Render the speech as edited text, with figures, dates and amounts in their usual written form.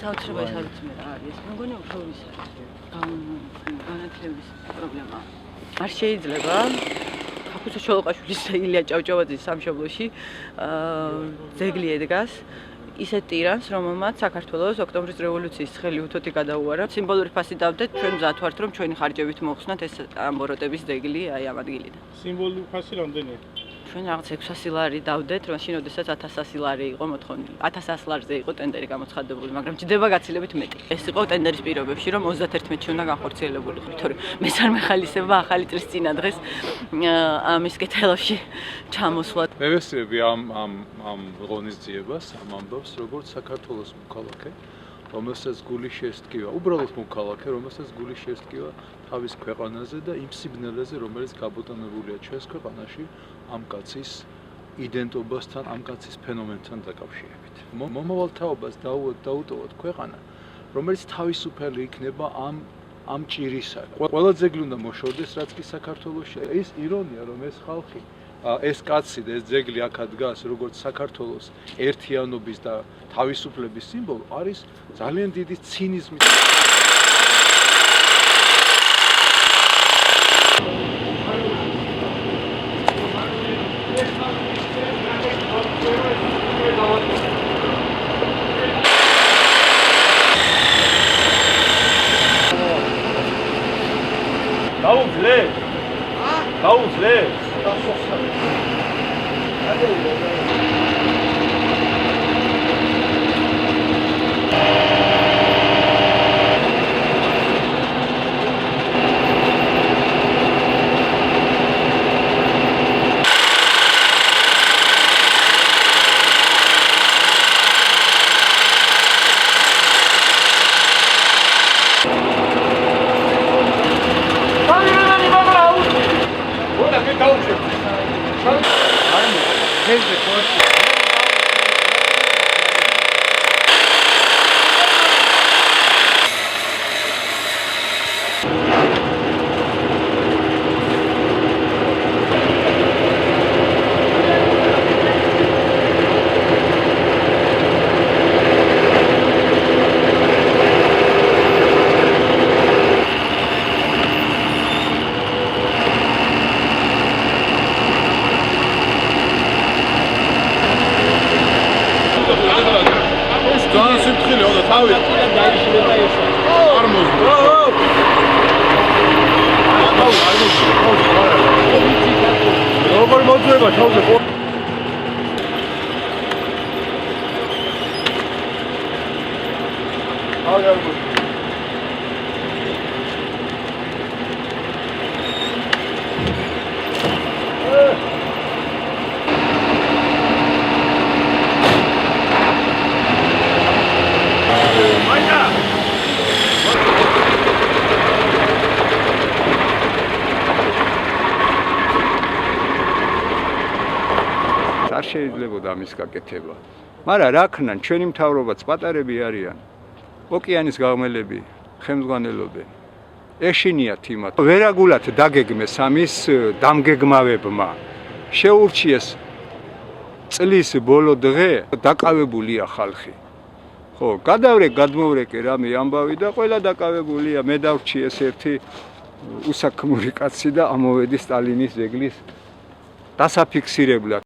საოცრება ეს არის მე რა არის. მე მგონი უფრო ის განათლების პრობლემაა. არ შეიძლება ქაქუცა ჩოლოყაშვილის და ილია ჭავჭავაძის სამშობლოში ძეგლი ედგას ისეთ ტირანს, რომელმაც საქართველოს ოქტომბრის რევოლუციის ცხელი უთოთი გადაუარა. სიმბოლური ფასი დავდეთ, ჩვენ მზად ვართ, რომ ჩვენი ხარჯებით მოხსნათ ეს ამბოროტების ძეგლი აი ამ ადგილიდან. სიმბოლური ფასი რამდენია? ჩვენ რაღაც 600 ლარი დავდეთ, რომ შინ ოდესაც 1000 ლარი იყო მოთხოვნილი. 1000 ლარზე იყო ტენდერი გამოცხადებული, მაგრამ ჯდება გაცილებით მეტი. ეს იყო ტენდერის პირობებში, რომ 31-ში უნდა განხორციელებულიყო, თორემ მესარ მეხალისება ახალი წლის წინა დღეს ამის კეთილში ჩამოსვლა. მე ვესწრები ამ ღონისძიებას, ამ ამბავს, როგორც საქართველოს მოქალაქე, რომელსაც გული შეესტკივა, უბრალოდ მოქალაქე, რომელსაც გული შეესტკივა თავის ქვეყანაზე და იმ სიბნელეზე, რომელიც გაბატონებულია ჩვენს ქვეყანაში ამ კაცის იდენტობასთან, ამ კაცის ფენომენთან დაკავშირებით. მომავალ თაობას დაუტოვოთ ქვეყანა, რომელიც თავისუფალი იქნება ამ ჭირისა. ყველა ძეგლი უნდა მოშორდეს, რაც კი საქართველოში. ის ირონია, რომ ეს ხალხი ეს კაცი და ეს ძეგლი აქ დგას როგორც საქართველოს ერთიანობის და თავისუფლების სიმბოლო არის ძალიან დიდი ცინიზმი. დაუძლე? დაუძლე? როგორ მოძვება თავზე? არ შეიძლებოდა ამის გაკეთება. მაგრამ რა ქნან, ჩვენი მთავრობაც პატარები არიან. ოკეანის გაღმელები ხელმძღვანელობენ. ეშინიათ იმათ. ვერაგულად დაგეგმეს ამის დამგეგმავებმა. შეურჩიეს წლის ბოლო დღე დაკავებულია ხალხი. ხო, გადმოვრეკე რამე ამბავი და ყველა დაკავებულია. მე დავრჩი ეს ერთი უსაქმური კაცი და ამოვედი სტალინის ძეგლის დასაფიქსირებლად.